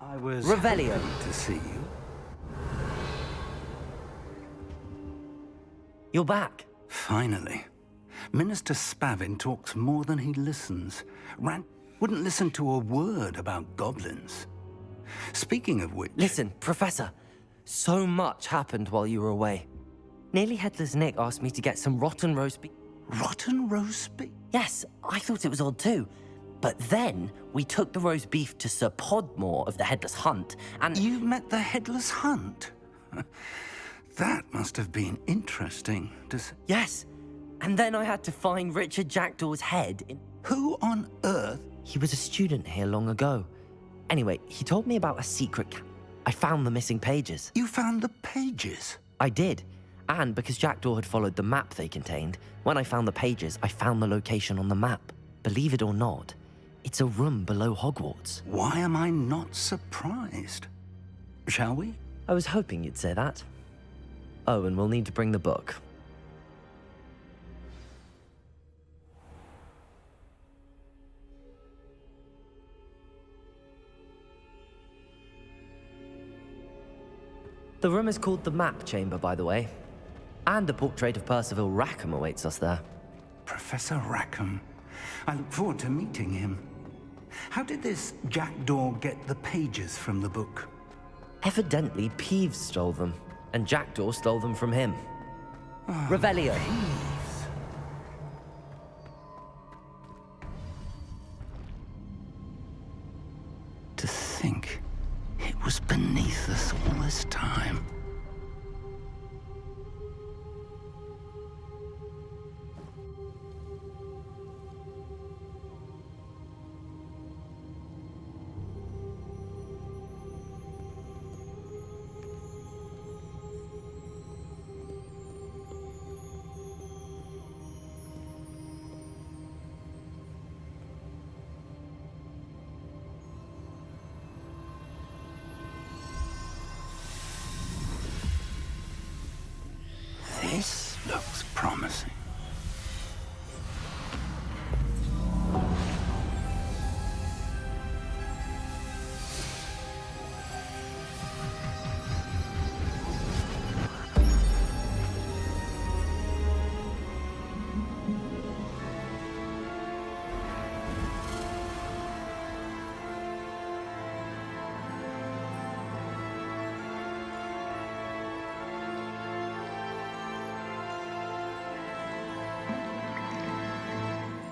I was Revelio. happy to see you. You're back. Finally. Minister Spavin talks more than he listens. Rand wouldn't listen to a word about goblins. Speaking of which... Listen, Professor. So much happened while you were away. Nearly Headless Nick asked me to get some rotten roast beef. Rotten roast beef? Yes, I thought it was odd too. But then we took the roast beef to Sir Podmore of the Headless Hunt, and... You met the Headless Hunt? That must have been interesting. Yes. And then I had to find Richard Jackdaw's head in... Who on earth? He was a student here long ago. Anyway, he told me about a secret I found the missing pages. You found the pages? I did. And because Jackdaw had followed the map they contained, when I found the pages, I found the location on the map. Believe it or not, it's a room below Hogwarts. Why am I not surprised? Shall we? I was hoping you'd say that. Oh, and we'll need to bring the book. The room is called the Map Chamber, by the way. And a portrait of Parsifala Rackhama awaits us there. Professor Rackham. I look forward to meeting him. How did this Jackdaw get the pages from the book? Evidently, Peeves stole them, and Jackdaw stole them from him. Oh, Revelio. Peeves. To think it was beneath us all this time. This looks promising.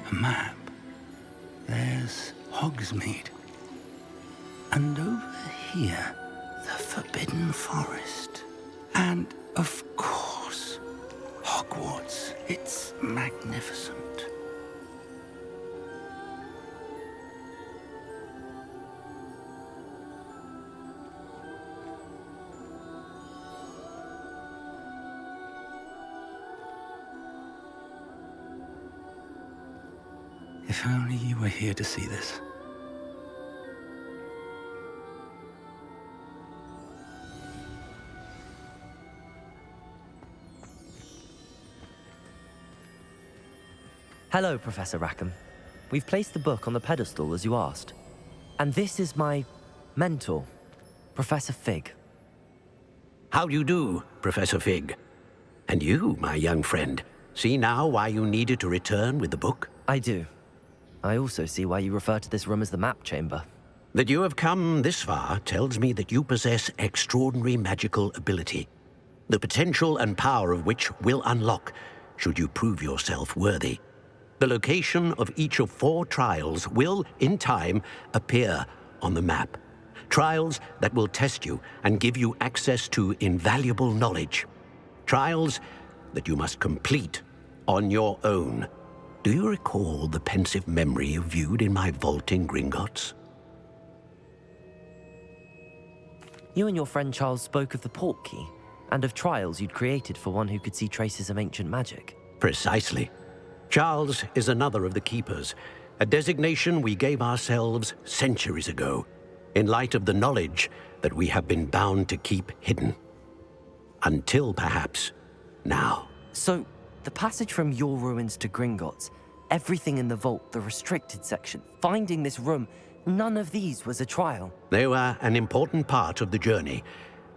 A map. There's Hogsmeade. And over here, the Forbidden Forest. And, of course, Hogwarts. It's magnificent. If only you were here to see this. Hello, Professor Rackham. We've placed the book on the pedestal as you asked. And this is my mentor, Professor Fig. How do you do, Professor Fig? And you, my young friend, see now why you needed to return with the book? I do. I also see why you refer to this room as the Map Chamber. That you have come this far tells me that you possess extraordinary magical ability, the potential and power of which will unlock should you prove yourself worthy. The location of each of 4 trials will, in time, appear on the map. Trials that will test you and give you access to invaluable knowledge. Trials that you must complete on your own. Do you recall the pensive memory you viewed in my vault in Gringotts? You and your friend Charles spoke of the Portkey, and of trials you'd created for one who could see traces of ancient magic. Precisely. Charles is another of the Keepers, a designation we gave ourselves centuries ago, in light of the knowledge that we have been bound to keep hidden. Until, perhaps, now. So, the passage from your ruins to Gringotts, everything in the vault, the restricted section, finding this room, none of these was a trial. They were an important part of the journey,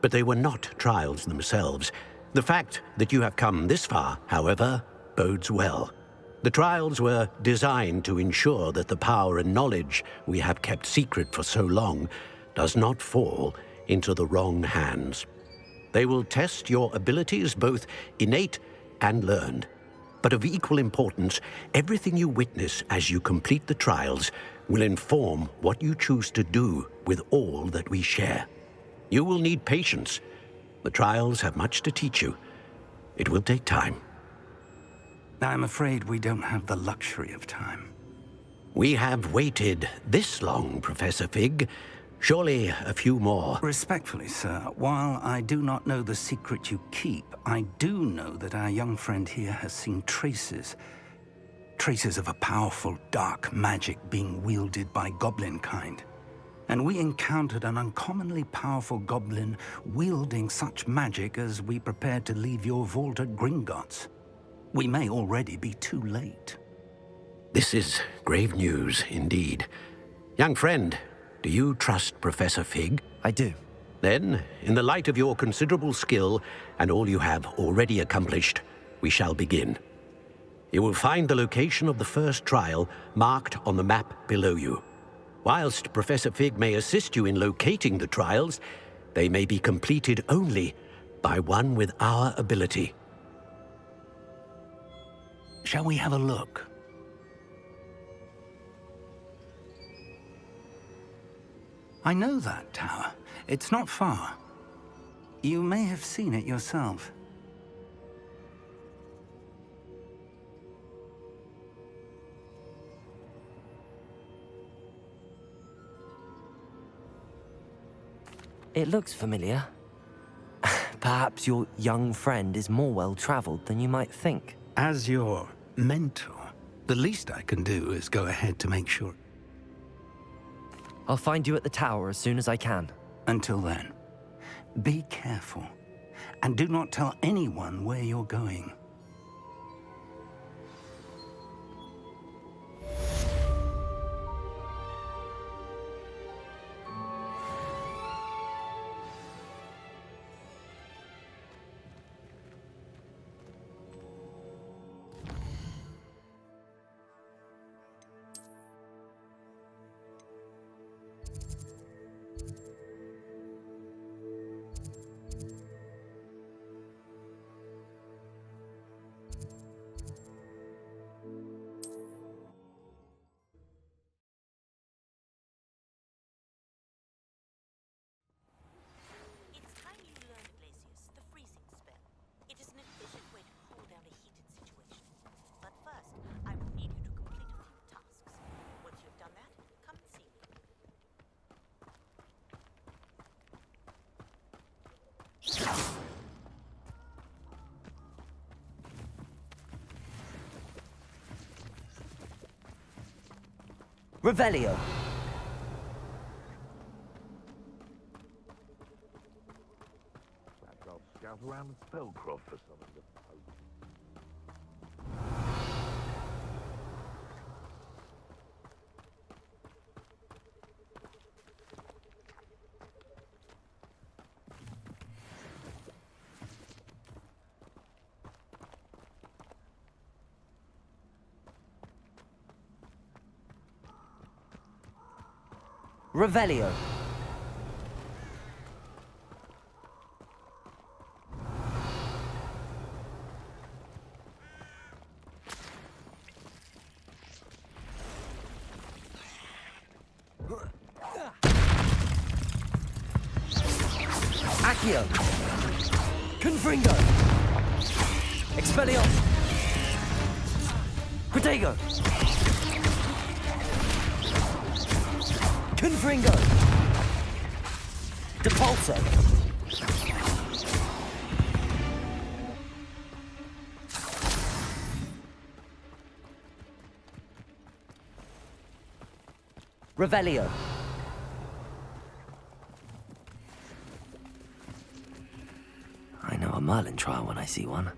but they were not trials themselves. The fact that you have come this far, however, bodes well. The trials were designed to ensure that the power and knowledge we have kept secret for so long does not fall into the wrong hands. They will test your abilities, both innate and learned. But of equal importance, everything you witness as you complete the trials will inform what you choose to do with all that we share. You will need patience. The trials have much to teach you. It will take time. I'm afraid we don't have the luxury of time. We have waited this long, Professor Fig. Surely a few more. Respectfully, sir, while I do not know the secret you keep, I do know that our young friend here has seen traces of a powerful dark magic being wielded by goblin kind. And we encountered an uncommonly powerful goblin wielding such magic as we prepared to leave your vault at Gringotts. We may already be too late. This is grave news indeed. Young friend, do you trust Professor Fig? I do. Then, in the light of your considerable skill and all you have already accomplished, we shall begin. You will find the location of the first trial marked on the map below you. Whilst Professor Fig may assist you in locating the trials, they may be completed only by one with our ability. Shall we have a look? I know that tower. It's not far. You may have seen it yourself. It looks familiar. Perhaps your young friend is more well-traveled than you might think. As your mentor, the least I can do is go ahead to make sure. I'll find you at the tower as soon as I can. Until then, be careful, and do not tell anyone where you're going. Revelio. Perhaps I'll scout around Spellcroft for some of them. Revelio. Accio. Confringo. Expelliarmus. Protego. Confringo. Depulso. Revelio. I know a Merlin trial when I see one.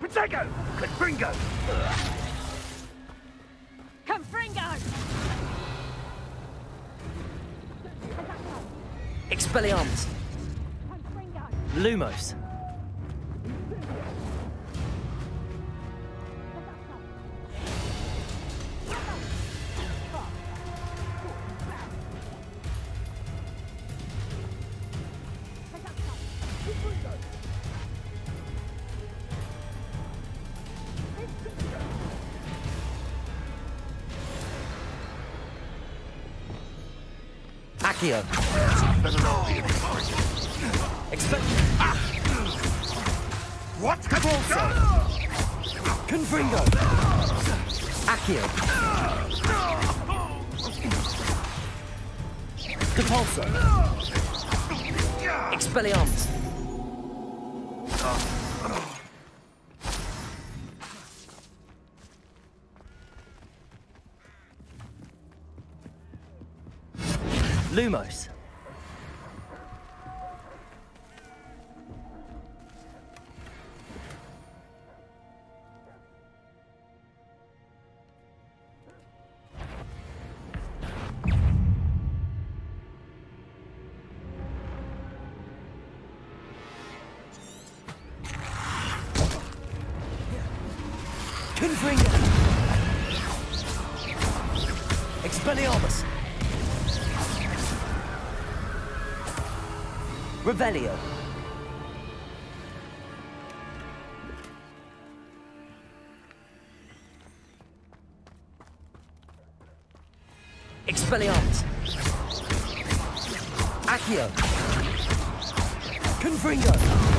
Protego! Confringo! Confringo! Expelliarmus. Confringo! Lumos. Accio. What? Confringo. Accio. Depulso. Expelliarmus. Lumos. Confringo. Expelliarmus. Revelio. Expelliarmus. Accio. Confringo.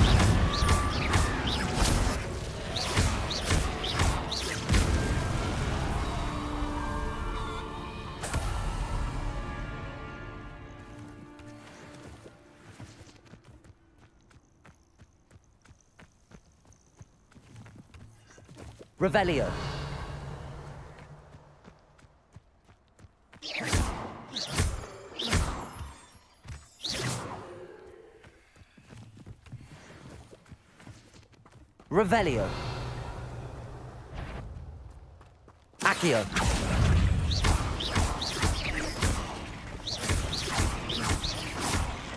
Revelio. Revelio. Accio.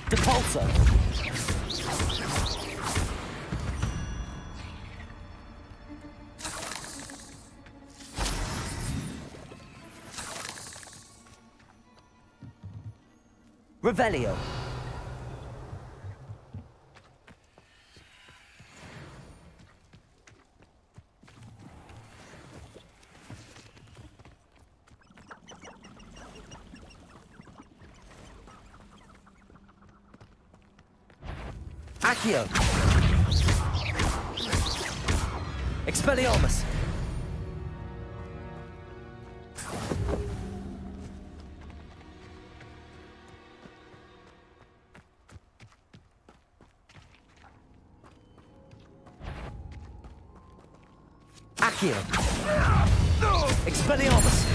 Depulso. Revelio. Accio. Expelliarmus. Accio. Expelliarmus.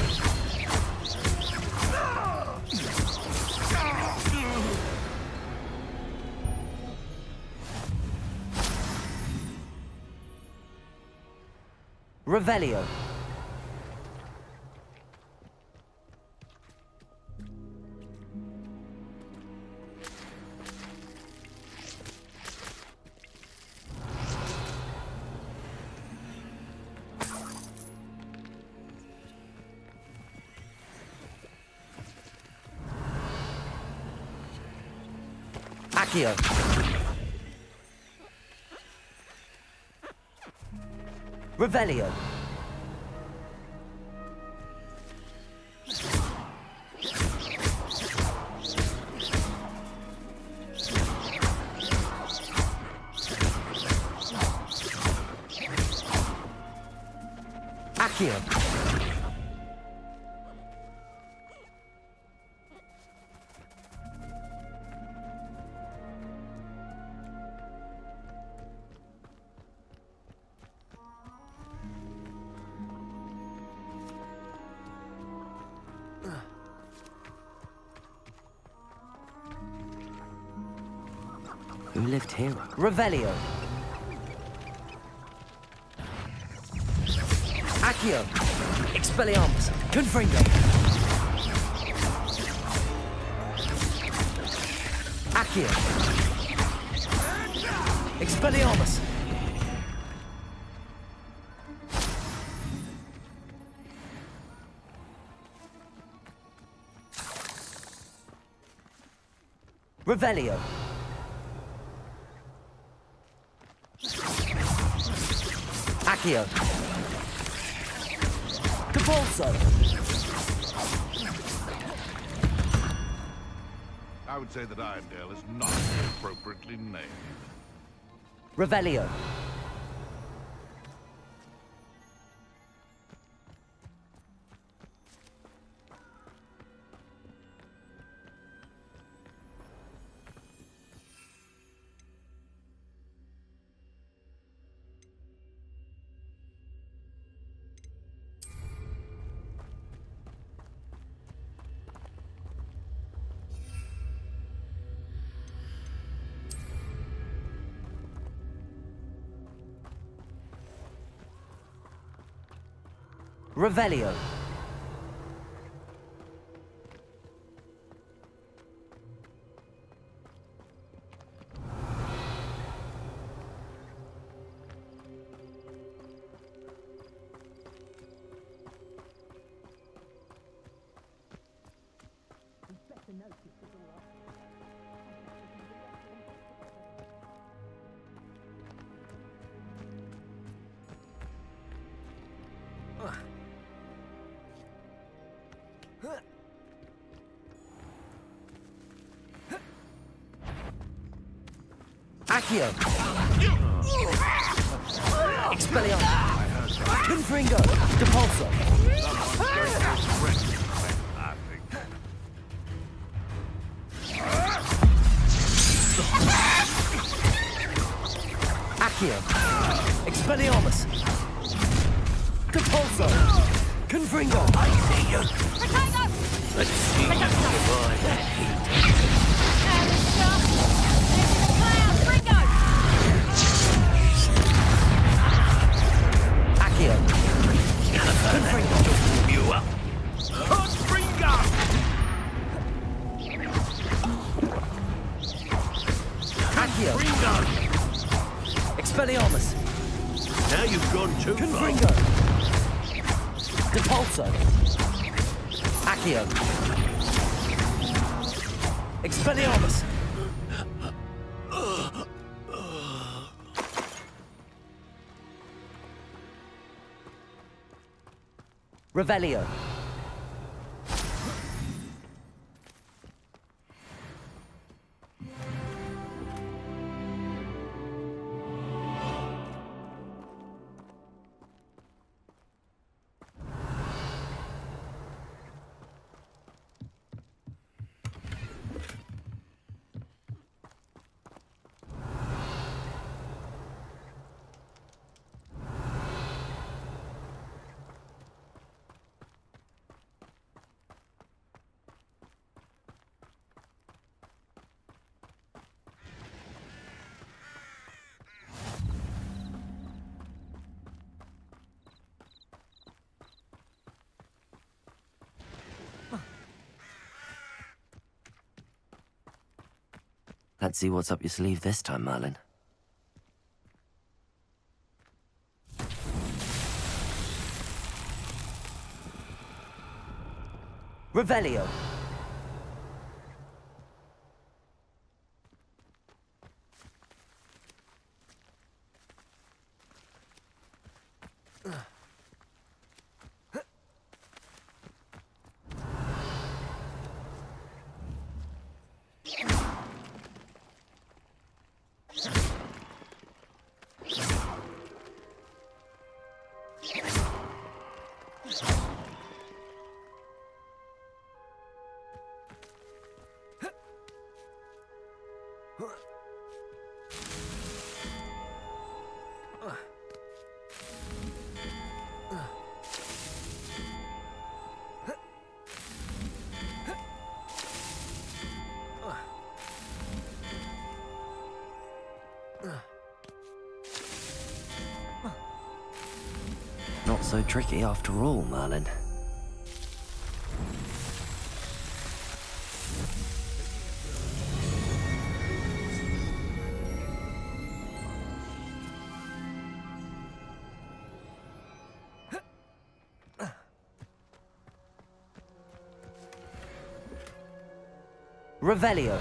Revelio. Accio. Revelio. Accio. Who lived here? Revelio. Accio. Expelliarmus. Confringo. Accio. Expelliarmus. Revelio. Accio. Capolso. I would say that Irondale is not appropriately named. Revelio. Revelio. Accio. Expelliarmus. Confringo. Depulso. Accio. Expelliarmus. Depulso. Confringo. I see you. Potato! Let's see you avoid that heat. Accio. Confringo. You up. Accio. Expelliarmus. Now you've gone too far. Confringo. Depulso. Accio. Expelliarmus. Revelio. Let's see what's up your sleeve this time, Merlin. Revelio. so tricky after all, Merlin. Revelio.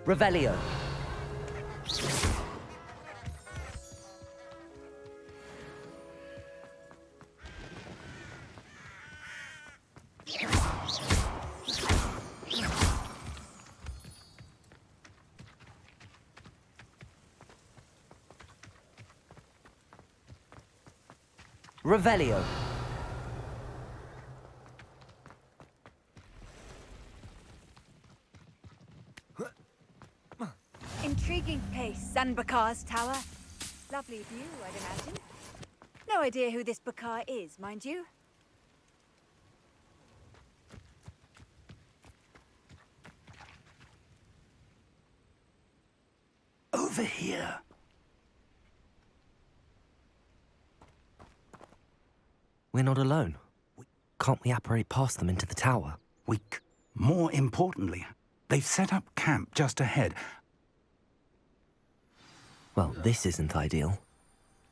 Revelio. Revelio. Intriguing place, Sanbakar's tower. Lovely view, I'd imagine. No idea who this Bakar is, mind you. Over here. We're not alone. Can't we apparate past them into the tower? More importantly, they've set up camp just ahead. Well, this isn't ideal.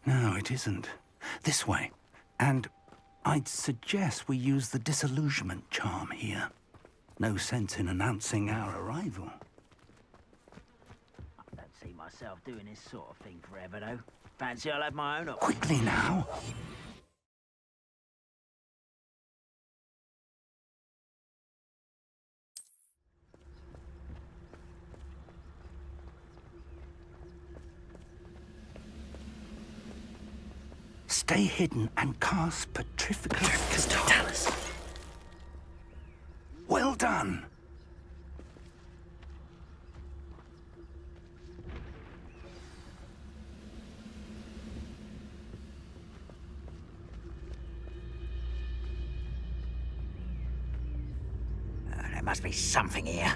No, it isn't. This way. And I'd suggest we use the disillusionment charm here. No sense in announcing our arrival. I don't see myself doing this sort of thing forever, though. Fancy I'll have my own opinion. Quickly now. Stay hidden and cast Petrificus Totalis. Well done. There must be something here.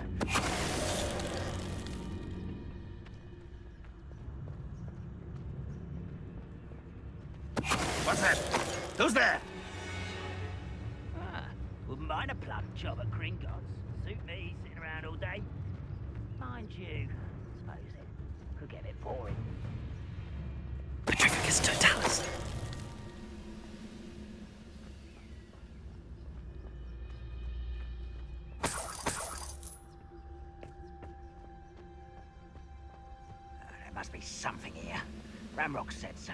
What's that? Who's there? Wouldn't mind a plug job at Gringotts. Suit me, sitting around all day. Mind you, I suppose it could get a bit boring. Petrificus Totalis. There must be something here. Ramrock said so.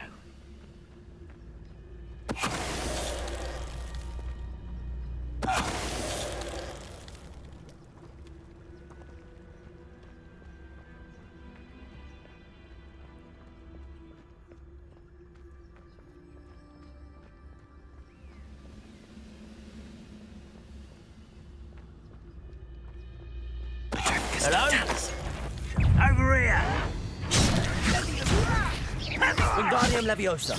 Hello? Over here! Wingardium Leviosa.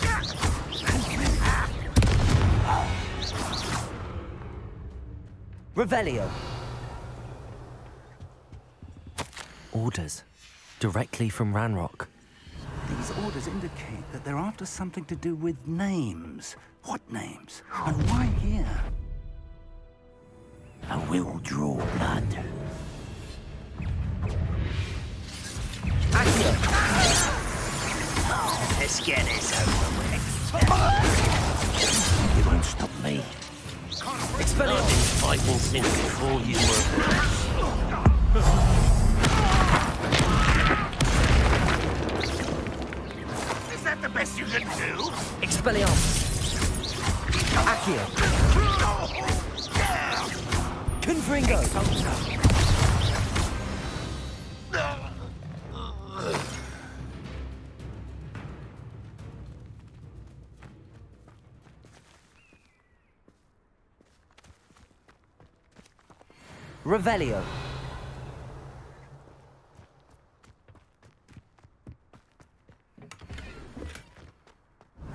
Revelio. Orders. Directly from Ranrock. These orders indicate that they're after something to do with names. What names? And why here? I will draw blood. Accio. Let's get this over with. You won't stop me. Expelliarmus! I've been fighting since before you were. Is that the best you can do? Expelliarmus! Accio! Confringo! Revelio!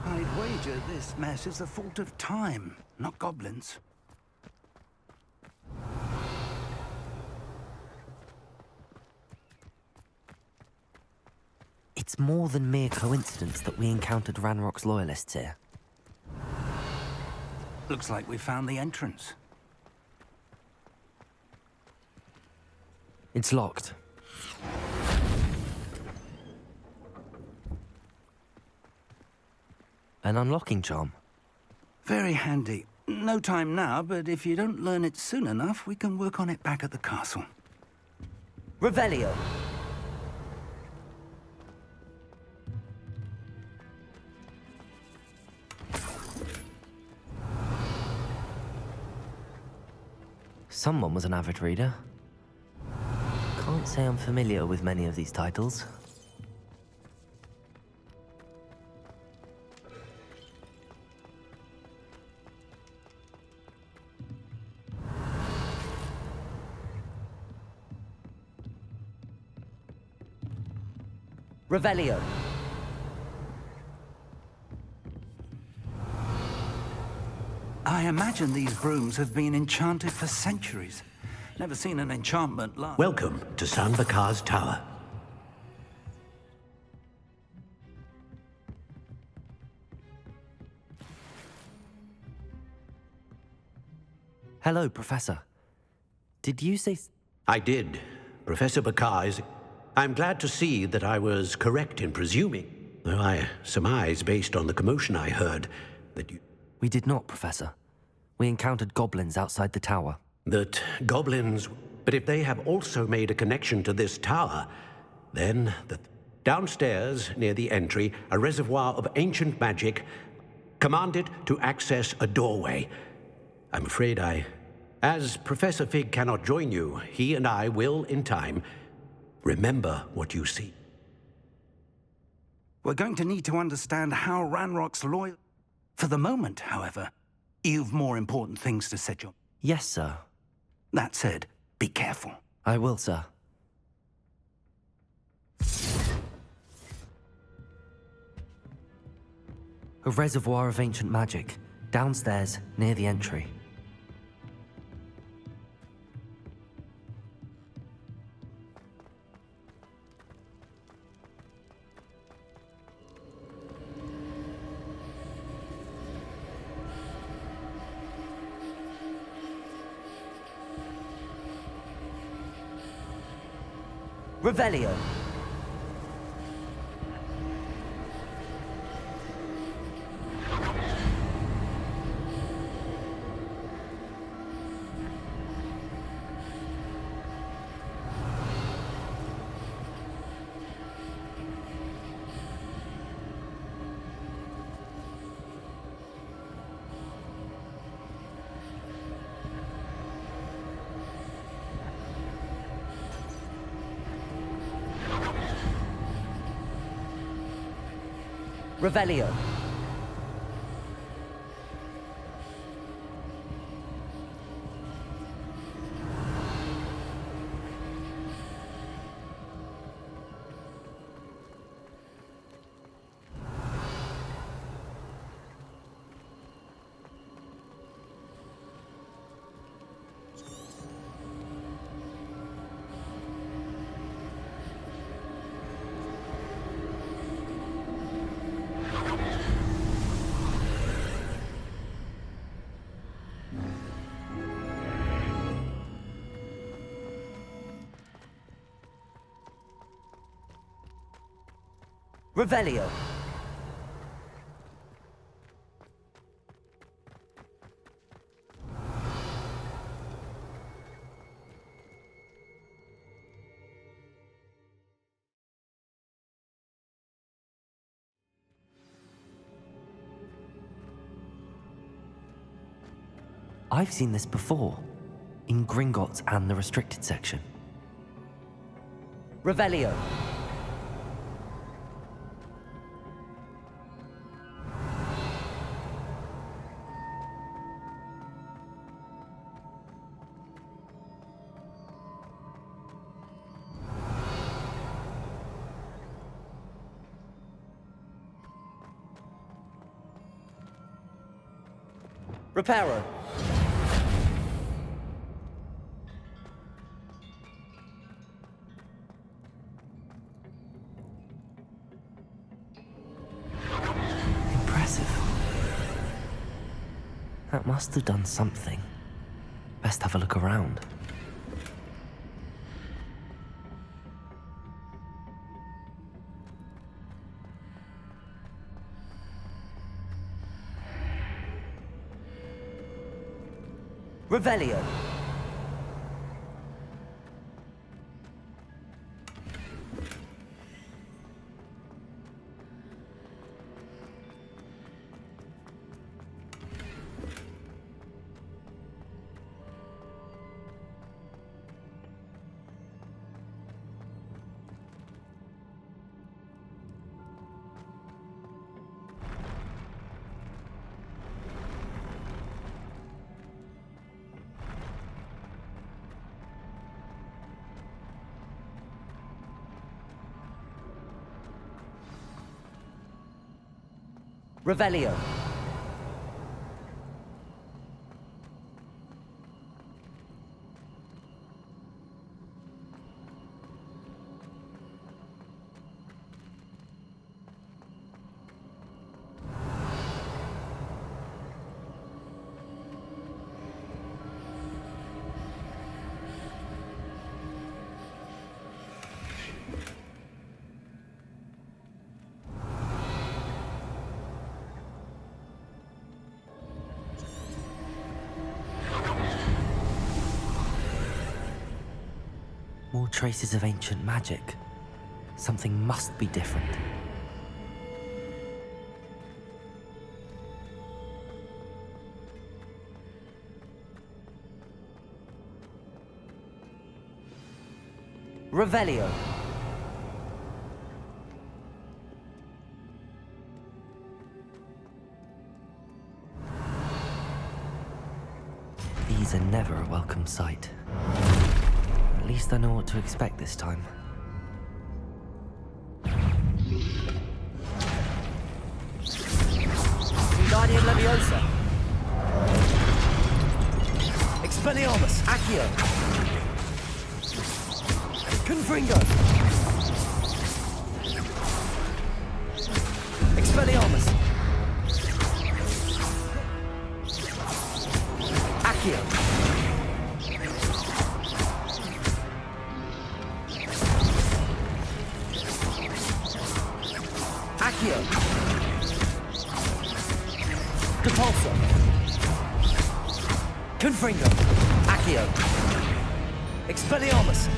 I'd wager this mess is the fault of time, not goblins. It's more than mere coincidence that we encountered Ranrock's loyalists here. Looks like we found the entrance. It's locked. An unlocking charm. Very handy. No time now, but if you don't learn it soon enough, we can work on it back at the castle. Revelio! Someone was an avid reader. Can't say I'm familiar with many of these titles. Revelio. I imagine these brooms have been enchanted for centuries. Never seen an enchantment last. Welcome to San Bakar's Tower. Hello, Professor. Did you say... I did. Professor Bakar is... I'm glad to see that I was correct in presuming, though I surmise, based on the commotion I heard, that you... We did not, Professor. We encountered goblins outside the tower. That goblins... But if they have also made a connection to this tower, then downstairs, near the entry, a reservoir of ancient magic commanded to access a doorway. I'm afraid as Professor Fig cannot join you, he and I will, in time, remember what you see. We're going to need to understand how Ranrock's loyal... For the moment, however, you've more important things to set your... Yes, sir. That said, be careful. I will, sir. A reservoir of ancient magic, downstairs, near the entry. Revelio. Revelio. Revelio. I've seen this before, in Gringotts and the restricted section. Revelio. Reparo. Impressive. That must have done something. Best have a look around. Revelio. Revelio. More traces of ancient magic. Something must be different. Revelio. These are never a welcome sight. At least I know what to expect this time. Guardian Leviosa. Expelliarmus. Accio. Confringo. Expelliarmus. Accio. Accio. Depulso. Confringo. Accio. Expelliarmus.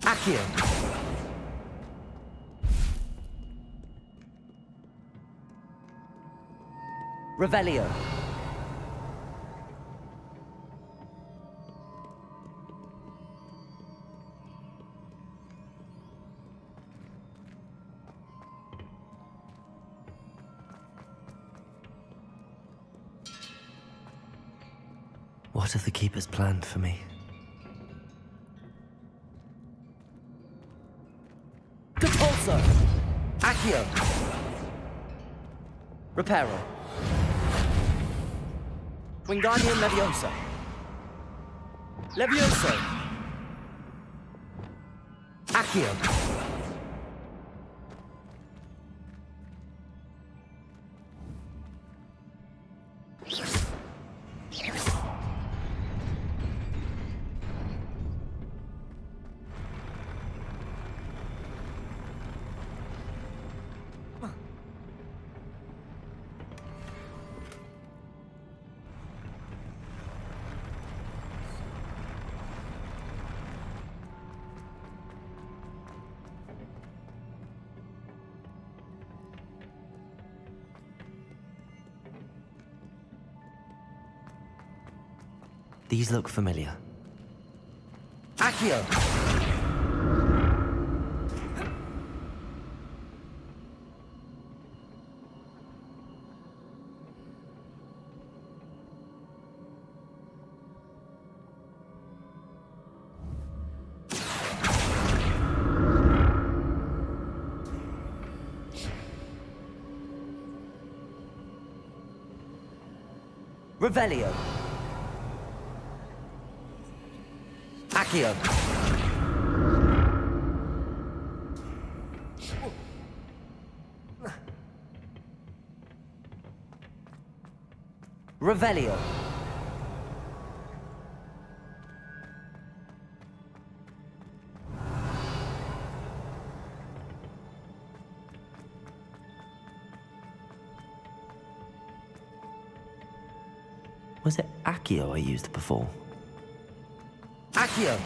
Accio. Revelio. What have the Keepers planned for me? Depulso! Accio! Reparo. Wingardium Leviosa. Levioso! Accio! These look familiar. Accio! Revelio. Accio. Revelio. Was it Accio I used before? Accio!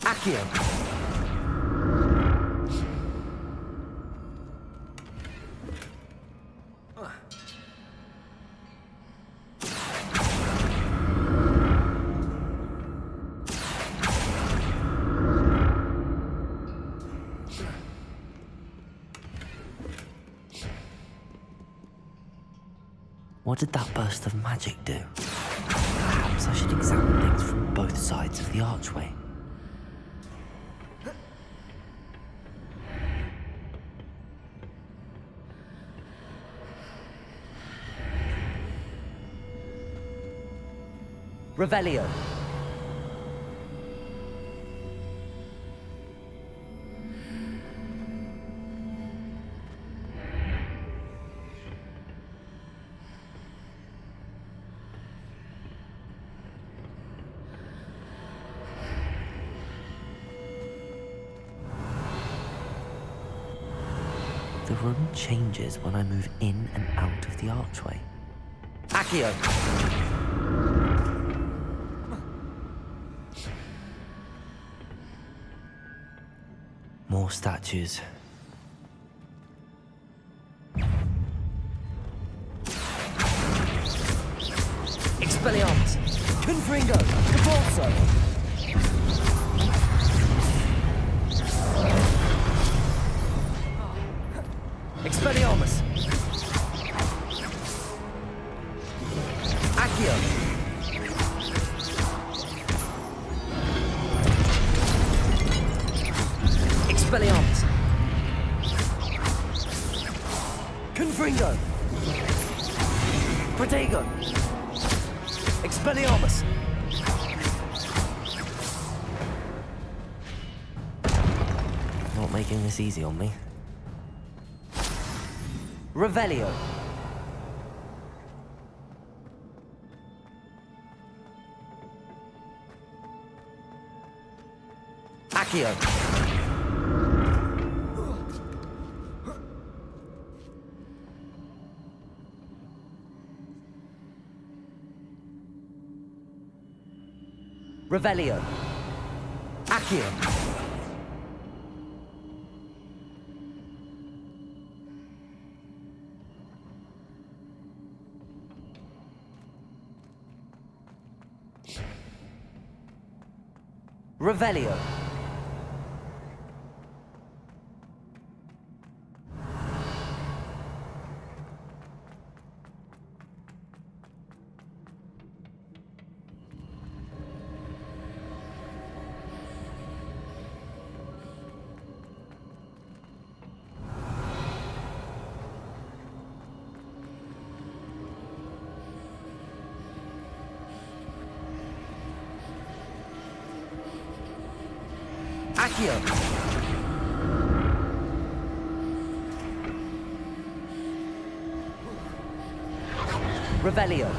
Accio! What did that burst of magic do? Perhaps I should examine things from both sides of the archway. Revelio. The room changes when I move in and out of the archway. Accio! More statues. Expelliarmus! Confringo! Repulso! Expelliarmus! Accio! Expelliarmus! Confringo! Protego! Expelliarmus! Not making this easy on me. Revelio. Accio. Revelio. Accio. Revelio. Accio! Revelio!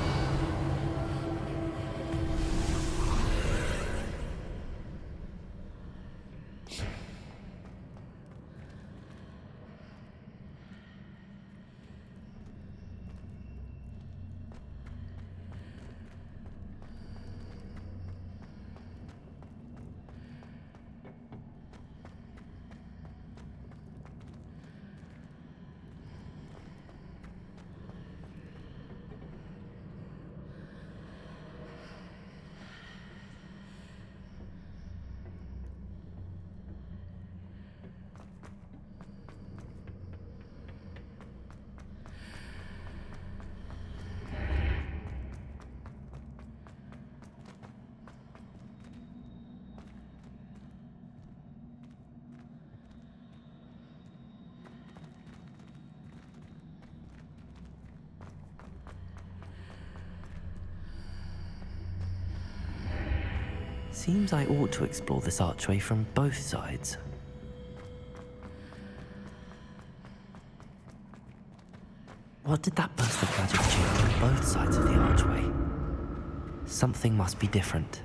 Seems I ought to explore this archway from both sides. What did that burst of magic do on both sides of the archway? Something must be different.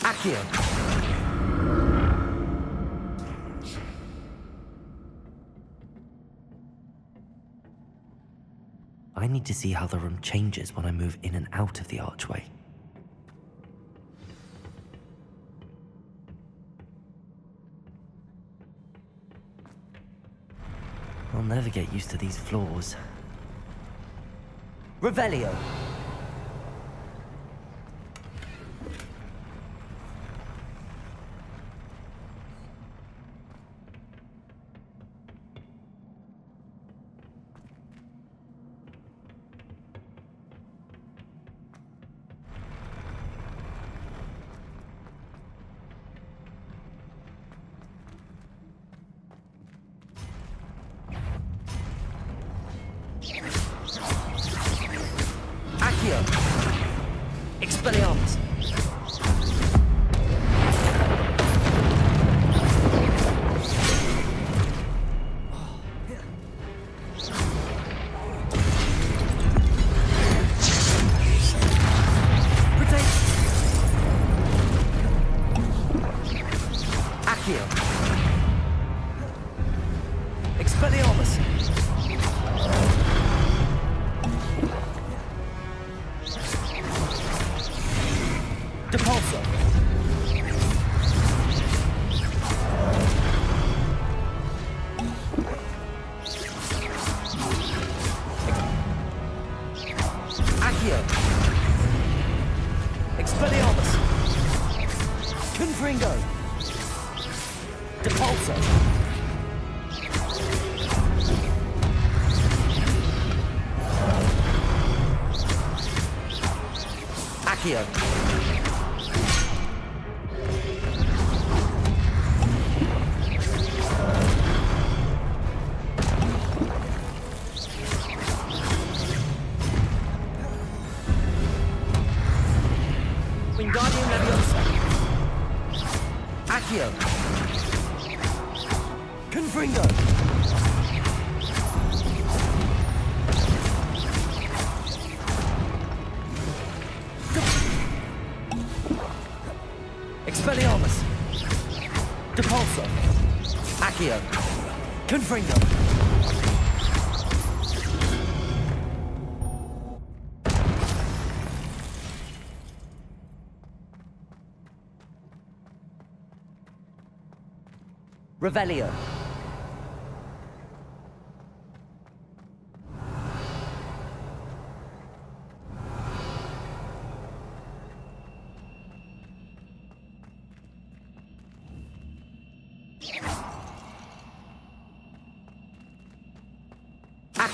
Accio! I need to see how the room changes when I move in and out of the archway. I'll never get used to these floors. Revelio! Accio! Expelliarmus! Accio! Expelliarmus! Depulso! Accio! Expelliarmus! Confringo! Depulso! Accio! Wingardium Leviosa! Accio! Confringo! Expelliarmus! Depulso! Accio! Confringo! Revelio!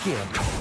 Accio.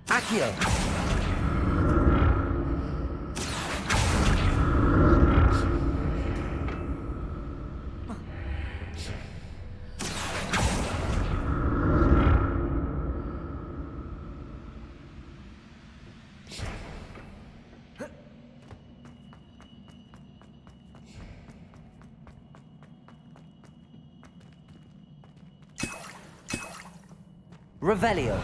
Accio. Revelio.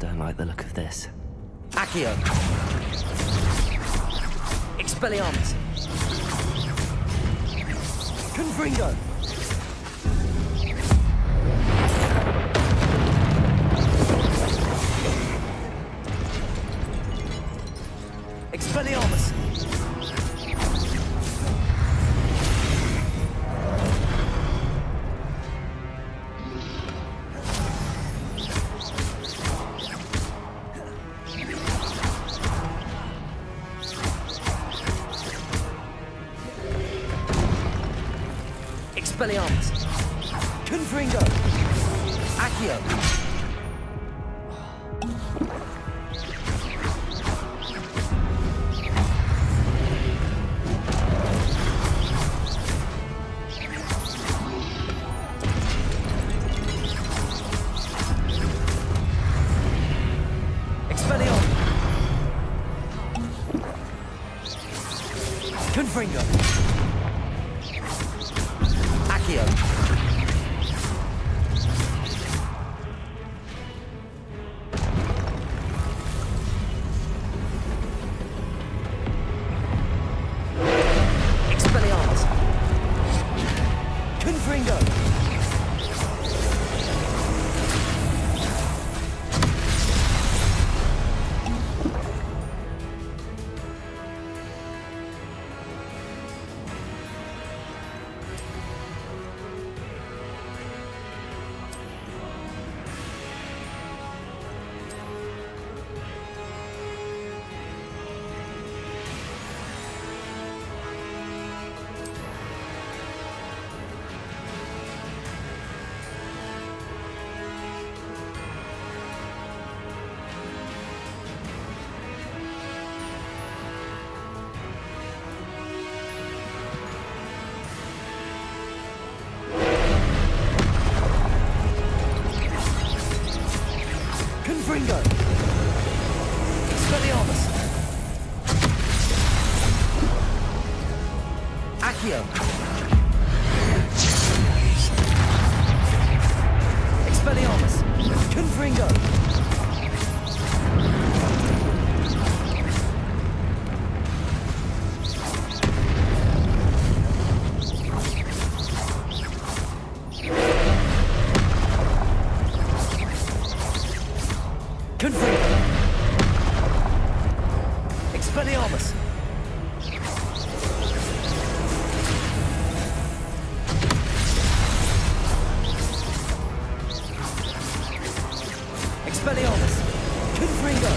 Don't like the look of this. Accio. Expelliarmus. Confringo. Expelliarmus. Expelliarmus. Confringo. Accio. Expelliarmus. Confringo. Accio. Expelliarmus. Confringo. Confringo. Expelliarmus. Accio. Expelliarmus. Confringo. Expelliarmus! Expelliarmus! Confringo!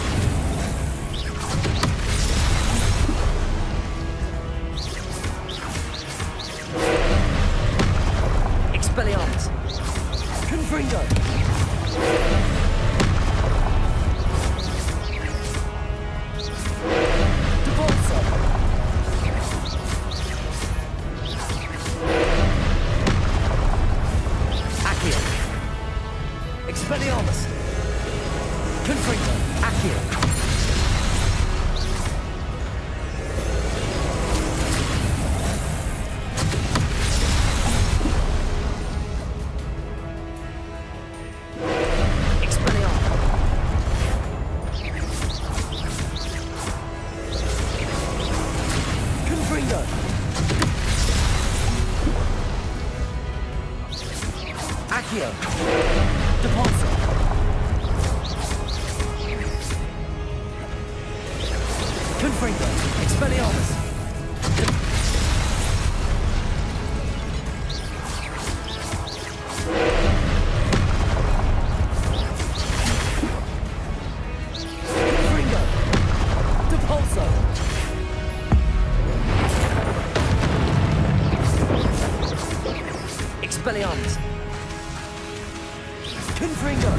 Expelliarmus! Confringo! Devolso! Accio! Expelliarmus! Confringo! Accio! Accio! Devolso! Confringo! Expelliarmus! Confringo! Devolso! Expelliarmus! Confringo!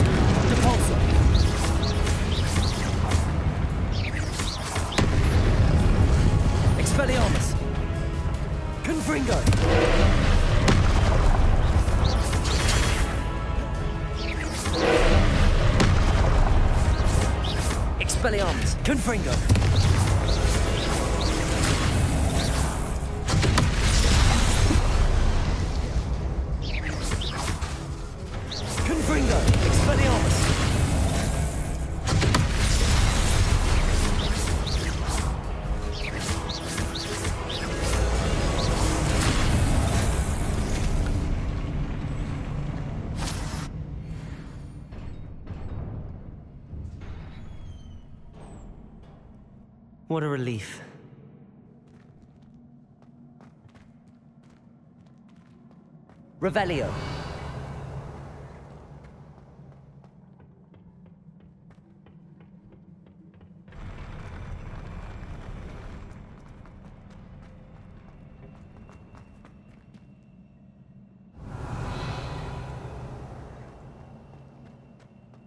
Devolso! Expelliarmus! Confringo! Expelliarmus! Confringo! Confringo! Expelliarmus! What a relief. Revelio.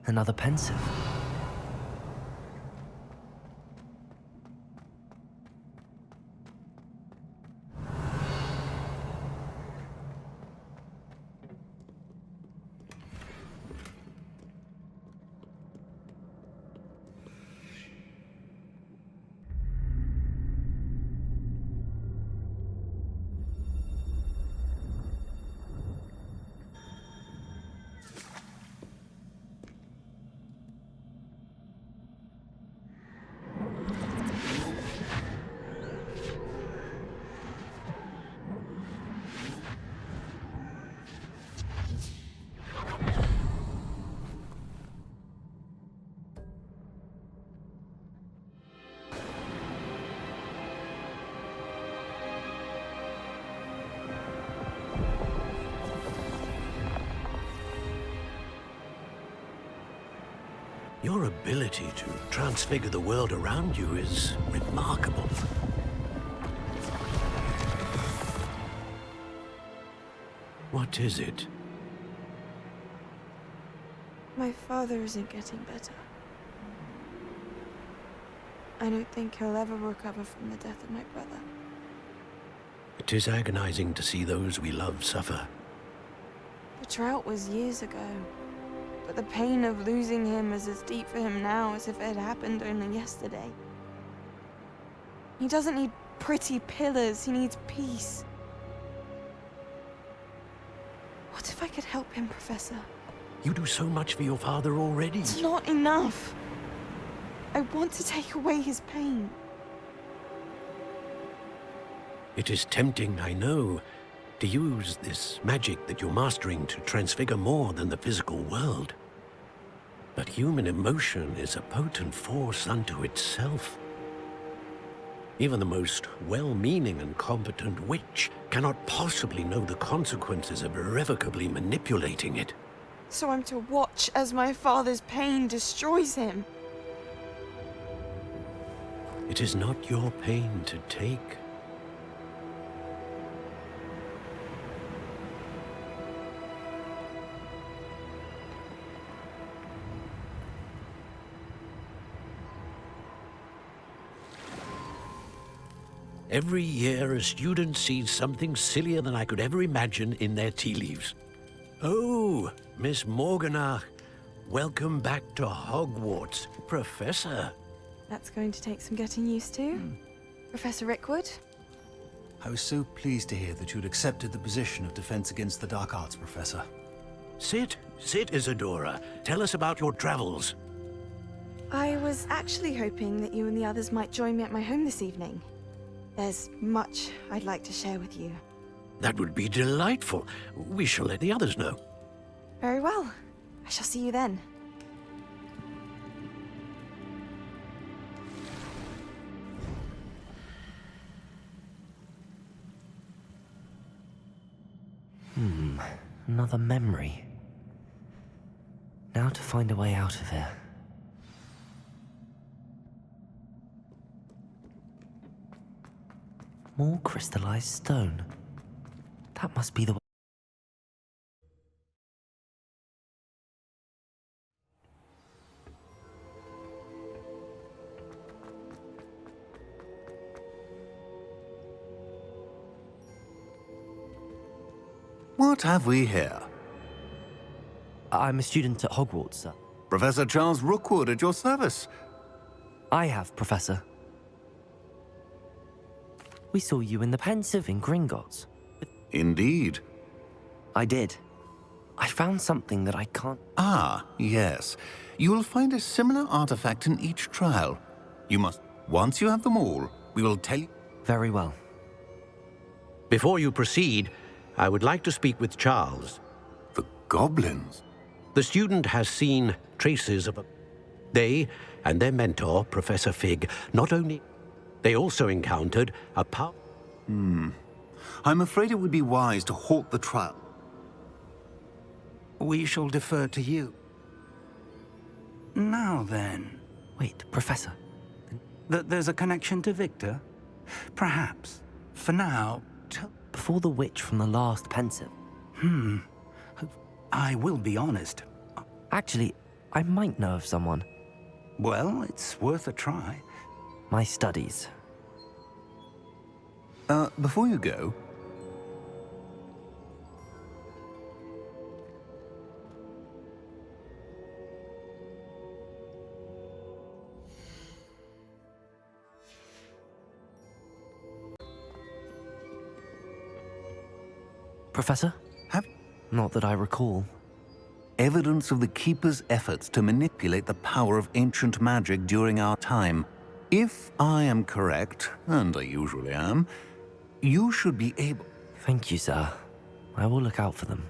Another pensive. Your ability to transfigure the world around you is remarkable. What is it? My father isn't getting better. I don't think he'll ever recover from the death of my brother. It is agonizing to see those we love suffer. The drought was years ago, but the pain of losing him is as deep for him now as if it had happened only yesterday. He doesn't need pretty pillars, he needs peace. What if I could help him, Professor? You do so much for your father already. It's not enough. I want to take away his pain. It is tempting, I know, to use this magic that you're mastering to transfigure more than the physical world. But human emotion is a potent force unto itself. Even the most well-meaning and competent witch cannot possibly know the consequences of irrevocably manipulating it. So I'm to watch as my father's pain destroys him. It is not your pain to take. Every year, a student sees something sillier than I could ever imagine in their tea leaves. Oh, Miss Morganach, welcome back to Hogwarts, Professor. That's going to take some getting used to. Professor Rickwood? I was so pleased to hear that you'd accepted the position of Defense Against the Dark Arts, Professor. Sit, Isadora. Tell us about your travels. I was actually hoping that you and the others might join me at my home this evening. There's much I'd like to share with you. That would be delightful. We shall let the others know. Very well. I shall see you then. Another memory. Now to find a way out of here. More crystallized stone. That must be the way. What have we here? I'm a student at Hogwarts, sir. Professor Charles Rookwood at your service. I have, Professor. We saw you in the Pensive in Gringotts. Indeed. I did. I found something that I can't... Ah, yes. You will find a similar artifact in each trial. You must... Once you have them all, we will tell you... Very well. Before you proceed, I would like to speak with Charles. The goblins? The student has seen traces of a... They and their mentor, Professor Fig, not only... They also encountered a power... I'm afraid it would be wise to halt the trial. We shall defer to you. Now then, Wait, Professor. there's a connection to Victor? Perhaps. For now, Before the witch from the last Pensive. I will be honest. Actually, I might know of someone. Well, it's worth a try. My studies. Before you go... Professor? Have Not that I recall. evidence of the Keeper's efforts to manipulate the power of ancient magic during our time. If I am correct, and I usually am, you should be able... Thank you, sir. I will look out for them.